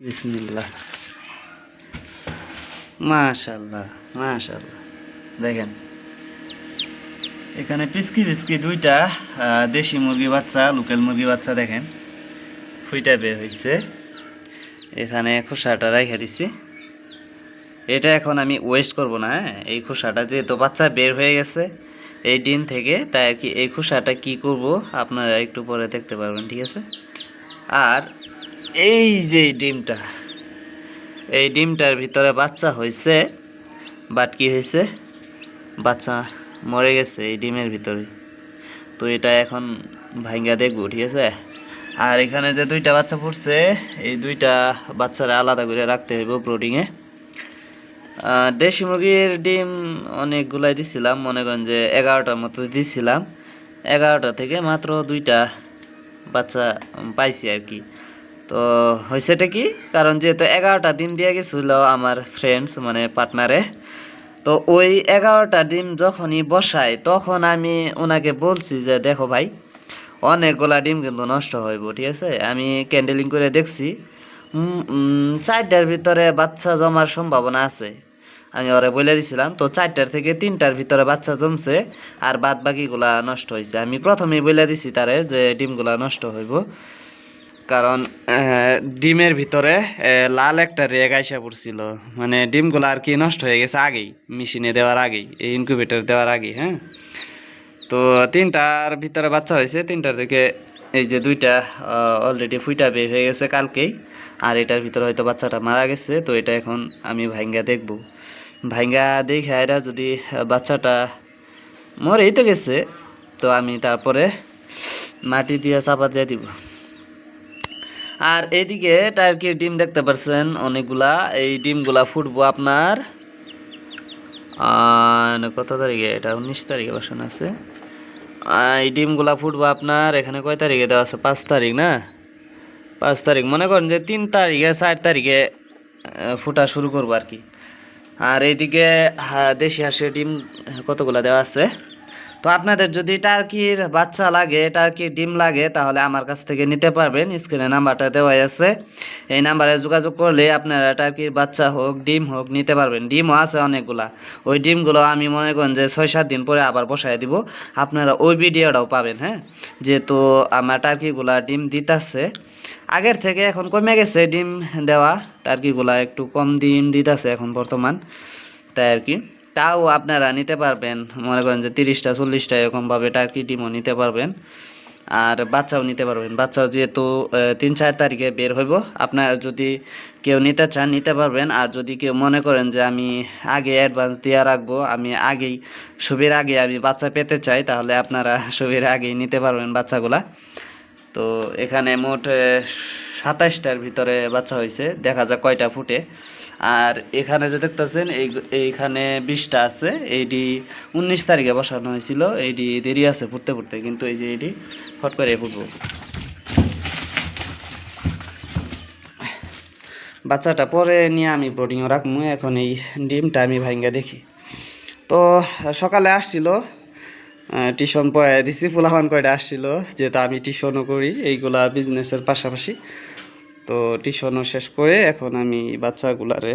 বিসমিল্লাহ। মাশাআল্লাহ মাশাআল্লাহ, দেখেন এখানে পিসকি পিসকি দুইটা দেশি মুরগি বাচ্চা, লোকাল মুরগি বাচ্চা দেখেন ফুইটা বের হয়েছে। এখানে খোসাটা রেখে দিছি। এটা এখন আমি ওয়েস্ট করব না। হ্যাঁ, এই খোসাটা যেহেতু বাচ্চা বের হয়ে গেছে এই ডিম থেকে, তাই আর কি এই খোসাটা কি করব আপনারা একটু পরে দেখতে পারবেন, ঠিক আছে। আর এই যে ডিমটা, এই ডিমটার ভিতরে বাচ্চা হয়েছে, বাট কি হয়েছে, বাচ্চা মরে গেছে এই ডিমের ভিতরে। তো এটা এখন ভাঙ্গা দেখবো, ঠিক আছে। আর এখানে যে দুইটা বাচ্চা পড়ছে, এই দুইটা বাচ্চারা আলাদা করে রাখতে হইব ব্রোডিংয়ে। দেশি মুরগির ডিম অনেকগুলাই দিছিলাম, মনে করেন যে 11টার মতো দিছিলাম। 11টা থেকে মাত্র দুইটা বাচ্চা পাইছি আর কি। তো হয়েছেটা কি, কারণ যেহেতু 11টা ডিম দিয়ে গেছিল আমার ফ্রেন্ডস মানে পার্টনারে, তো ওই 11টা ডিম যখনই বসাই তখন আমি ওনাকে বলছি যে দেখো ভাই, অনেকগুলা ডিম কিন্তু নষ্ট হইব, ঠিক আছে। আমি ক্যান্ডেলিং করে দেখছি 4টার ভিতরে বাচ্চা জমার সম্ভাবনা আছে। আমি ওরা বলে দিছিলাম, তো 4টার থেকে 3টার ভিতরে বাচ্চা জমছে, আর বাদ বাকিগুলা নষ্ট হয়েছে। আমি প্রথমেই বলে দিছি তারে যে ডিমগুলা নষ্ট হইব, কারণ ডিমের ভিতরে লাল একটা রেগ আইসা পড়ছিল, মানে ডিমগুলো আর কি নষ্ট হয়ে গেছে আগেই, মেশিনে দেওয়ার আগেই, এই ইনকিউবেটর দেওয়ার আগেই। হ্যাঁ, তো 3টার ভিতরে বাচ্চা হয়েছে। 3টার থেকে এই যে দুইটা অলরেডি ফুইটা বের হয়ে গেছে কালকেই, আর এটার ভিতরে হয়তো বাচ্চাটা মারা গেছে। তো এটা এখন আমি ভাইঙ্গা দেখব, ভাইঙ্গা দেখে এরা যদি বাচ্চাটা মরেই তো গেছে, তো আমি তারপরে মাটি দিয়ে চাপা দিয়ে দিব। আর এইদিকে টার্কির ডিম দেখতে পাচ্ছেন অনেকগুলা। এই ডিমগুলা ফুটবো আপনার কত তারিখে, এটা 19 তারিখে বসানো আছে। এই ডিমগুলা ফুটবো আপনার এখানে কয় তারিখে দেওয়া আছে, 5 তারিখ না, 5 তারিখ, মনে করেন যে 3 তারিখে 4 তারিখে ফুটা শুরু করবো আর কি। আর এইদিকে দেশি হাঁসের ডিম কতগুলা দেওয়া আছে। তো আপনাদের যদি টার্কির বাচ্চা লাগে, টার্কির ডিম লাগে, তাহলে আমার কাছ থেকে নিতে পারবেন। স্ক্রিনে নাম্বারটা দেওয়াই আছে, এই নাম্বারে যোগাযোগ করলে আপনারা টার্কির বাচ্চা হোক ডিম হোক নিতে পারবেন। ডিমও আছে অনেকগুলা, ওই ডিমগুলো আমি মনে করেন যে 6-7 দিন পরে আবার বসাই দিব, আপনারা ওই ভিডিওটাও পাবেন। হ্যাঁ, যেহেতু আমার টার্কিগুলা ডিম দিতেছে আগের থেকে, এখন কমে গেছে ডিম দেওয়া, টার্কিগুলা একটু কম ডিম দিতেছে এখন বর্তমান, তাই আর কি। তাও আপনারা নিতে পারবেন, মনে করেন যে 30টা 40টা এরকমভাবে টার্কি ডিমও নিতে পারবেন, আর বাচ্চাও নিতে পারবেন। বাচ্চাও যেহেতু 3-4 তারিখে বের হইব, আপনারা যদি কেউ নিতে চান নিতে পারবেন। আর যদি কেউ মনে করেন যে আমি আগে অ্যাডভান্স দিয়ে রাখবো, আমি আগেই সবের আগে আমি বাচ্চা পেতে চাই, তাহলে আপনারা সবের আগেই নিতে পারবেন বাচ্চাগুলা। তো এখানে মোট 27টার ভিতরে বাচ্চা হয়েছে, দেখা যাক কয়টা ফুটে। আর এখানে যে দেখতেছেন এইখানে 20টা আছে, এইটি 19 তারিখে বসানো হয়েছিল, এইটি দেরি আছে ফুটতে ফুটতে, কিন্তু এই যে এইটি ফট করে ফুটবো। বাচ্চাটা পরে নিয়ে আমি ব্রোডিংয়ে রাখবো, এখন এই ডিমটা আমি ভাঙ্গা দেখি। তো সকালে আসছিল টিউশন পড়াই দিছি, পোলাপান কয়টা আসছিল, যেহেতু আমি টিউশনও করি এইগুলা বিজনেসের পাশাপাশি। তো টিউশনও শেষ করে এখন আমি বাচ্চাগুলারে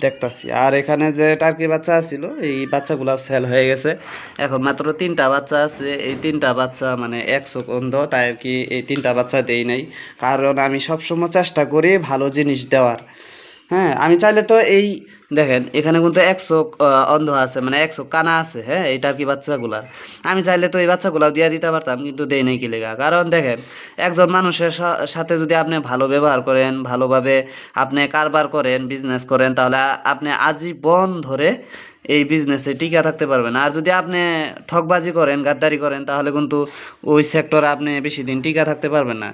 দেখতাছি। আর এখানে যে টার্কি বাচ্চা ছিল, এই বাচ্চাগুলা সেল হয়ে গেছে, এখন মাত্র 3টা বাচ্চা আছে। এই 3টা বাচ্চা মানে 100 অন্ধ, তাই আর কি এই 3টা বাচ্চা দেই নাই, কারণ আমি সবসময় চেষ্টা করি ভালো জিনিস দেওয়ার। হ্যাঁ, আমি চাইলে তো এই দেখেন এখানে কিন্তু 100 অন্ধ আছে, মানে 100 কানা আছে। হ্যাঁ, এই টার্কি বাচ্চাগুলার আমি চাইলে তো এই বাচ্চাগুলাও দিয়ে দিতে পারতাম, কিন্তু দেই নাই কি লেগা, কারণ দেখেন একজন মানুষের সাথে যদি আপনি ভালো ব্যবহার করেন, ভালোভাবে আপনি কারবার করেন, বিজনেস করেন, তাহলে আপনি আজীবন ধরে এই বিজনেসে টিকে থাকতে পারবেন। আর যদি আপনি ঠকবাজি করেন, গাদ্দারি করেন, তাহলে কিন্তু ওই সেক্টরে আপনি বেশি দিন টিকে থাকতে পারবেন না।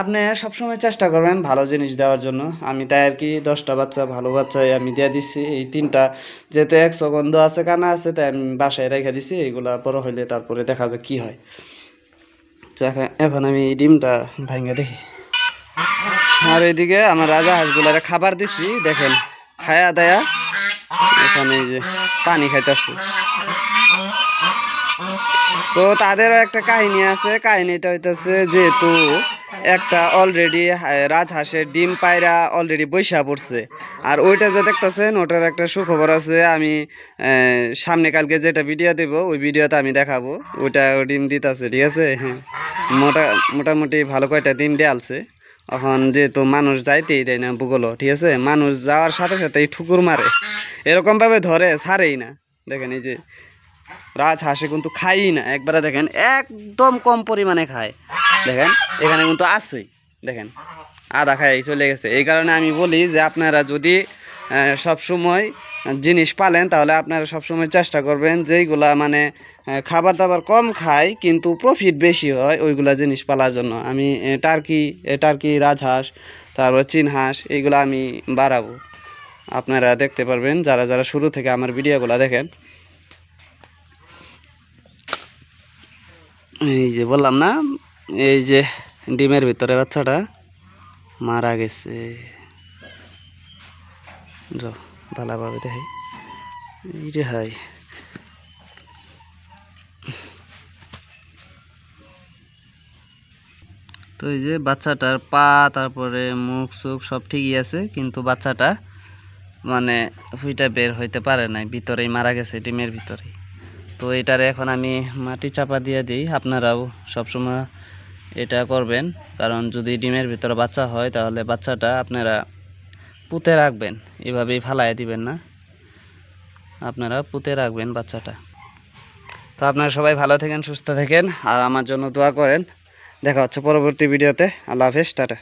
আপনি সবসময় চেষ্টা করবেন ভালো জিনিস দেওয়ার জন্য। আমি তাই আর কি 10টা বাচ্চা ভালো বাচ্চাই আমি দিয়ে দিচ্ছি। এই 3টা যেহেতু 100 গন্ধ আছে, কানা আছে, তাই আমি বাসায় রেখে দিছি, এইগুলা বড় হইলে তারপরে দেখা যাক কি হয়। তো এখন আমি এই ডিমটা ভাঙা দেখি। আর এইদিকে আমার রাজা হাঁসগুলারে খাবার দিছি, দেখেন খায়া দায়া এখানে এই যে পানি খাইতেছে। তো তাদেরও একটা কাহিনী আছে, কাহিনীটা হইতেছে যেহেতু একটা অলরেডি রাজহাঁসের ডিম পায়রা অলরেডি বৈশা পড়ছে। আর ওইটা যে দেখতেছেন ওটার একটা সুখবর আছে, আমি সামনে কালকে যেটা ভিডিও দেব ওই ভিডিওতে আমি দেখাবো। ওইটা ডিম দিতেছে, ঠিক আছে। হ্যাঁ, মোটামুটি ভালো কয়টা ডিম দেয়ালছে। এখন যেহেতু মানুষ যাইতেই দেয় না ভূগোল, ঠিক আছে, মানুষ যাওয়ার সাথে সাথেই ঠুকুর মারে, এরকমভাবে ধরে ছাড়েই না। দেখেন এই যে রাজহাঁসে কিন্তু খাই না একবারে, দেখেন একদম কম পরিমাণে খায়। দেখেন এখানে কিন্তু আছেই, দেখেন আধা খাই চলে গেছে। এই কারণে আমি বলি যে আপনারা যদি সব সময় জিনিস পালেন তাহলে আপনারা সবসময় চেষ্টা করবেন যেইগুলা মানে খাবার দাবার কম খায় কিন্তু প্রফিট বেশি হয় ওইগুলা জিনিস পালার জন্য। আমি টার্কি রাজহাঁস, তারপর চীন হাঁস, এইগুলো আমি বাড়াবো। আপনারা দেখতে পারবেন যারা যারা শুরু থেকে আমার ভিডিওগুলো দেখেন। এই যে বললাম না, এই যে ডিমের ভিতরে বাচ্চাটা মারা গেছে, ভালোভাবে দেখি এইটা হয়। তো এই যে বাচ্চাটার পা তারপরে মুখ চোখ সব ঠিকই আছে, কিন্তু বাচ্চাটা মানে ফুইটা বের হইতে পারে নাই, ভিতরেই মারা গেছে ডিমের ভিতরেই। তো এটারে এখন আমি মাটি চাপা দিয়ে দিই। আপনারাও সবসময় এটা করবেন, কারণ যদি ডিমের ভিতরে বাচ্চা হয় তাহলে বাচ্চাটা আপনারা পুঁতে রাখবেন, এভাবেই ফালাই দিবেন না, আপনারা পুঁতে রাখবেন বাচ্চাটা। তো আপনারা সবাই ভালো থাকেন, সুস্থ থাকেন, আর আমার জন্য দোয়া করেন। দেখা হচ্ছে পরবর্তী ভিডিওতে। আল্লাহ হাফেজ, টাটা।